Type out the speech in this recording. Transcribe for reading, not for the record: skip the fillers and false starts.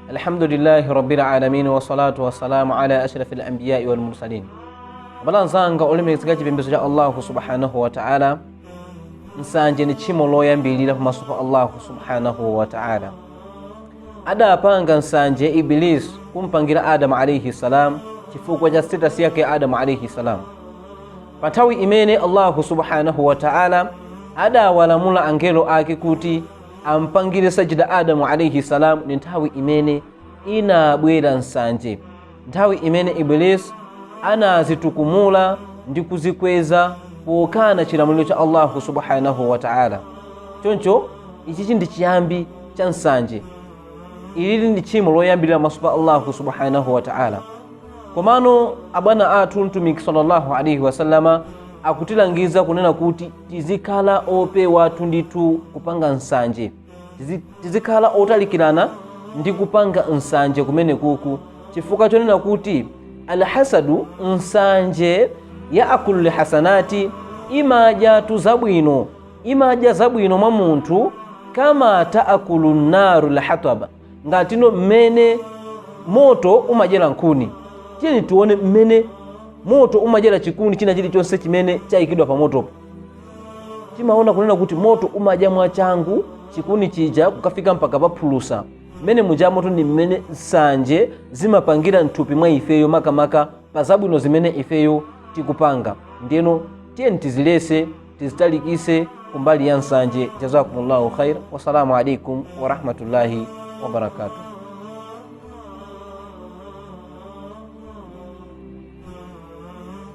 Alhamdulillahi rabbil alamin wa salatu wa salamu ala ashrafil anbiya'i wal mursalin. Abalanzanga olemekezeka chipembedzo cha Allah subhanahu wa ta'ala. Nsanje ni tchimo loyambilira pamaso pa Allah subhanahu wa ta'ala. Adapanga nsanje Iblis kumpangira Adamu alayhi salam chifukwa cha status yake Adamu alayhi salam. Panthawi imene Allah subhanahu wa ta'ala adawalamula angelo ake kuti ampangire sajida Adamu alayhi salam ni nthawi imene inabwera nsanje, nthawi imene Iblis anazitukumula ndi kuzikweza pokana chilamuliro cha Allah subhanahu wa ta'ala. Choncho ichi ndi chiyambi cha nsanje, ili ndi tchimo loyambirira pamaso pa Allah subhanahu wa ta'ala. Komano abwana athu mtumiki sallallahu alayhi wasallama akutilangiza kunena kuti tizikhala opewa ndithu kupanga nsanje, tizikhala otalikirana ndi kupanga nsanje kumene kuku, chifukwa chonena kuti alhasadu, nsanje ya akulu hasanati, imadya tuzabwino, imadya zabwino mwa munthu kama taakulu naru lhataba, ngatino mmene moto umadyera nkhuni. Tiyeni tione mmene moto umadyera chikuni china chilichonse chimene chayikidwa pa motopo. Timaona kunena kuti moto umadya mwachangu chikuni chija kukafika mpaka paphulusa. Mmene muja moto ndi mmene nsanje zimapangira mthupi mwa ifeyo, makamaka pa zabwino zimene ifeyo tikupanga. Ndiyeno tiyeni tizilese, tizitalikise kumbali ya nsanje. Jazakumullahu khair. Wassalamu alaikum wa rahmatullahi wa barakatuh.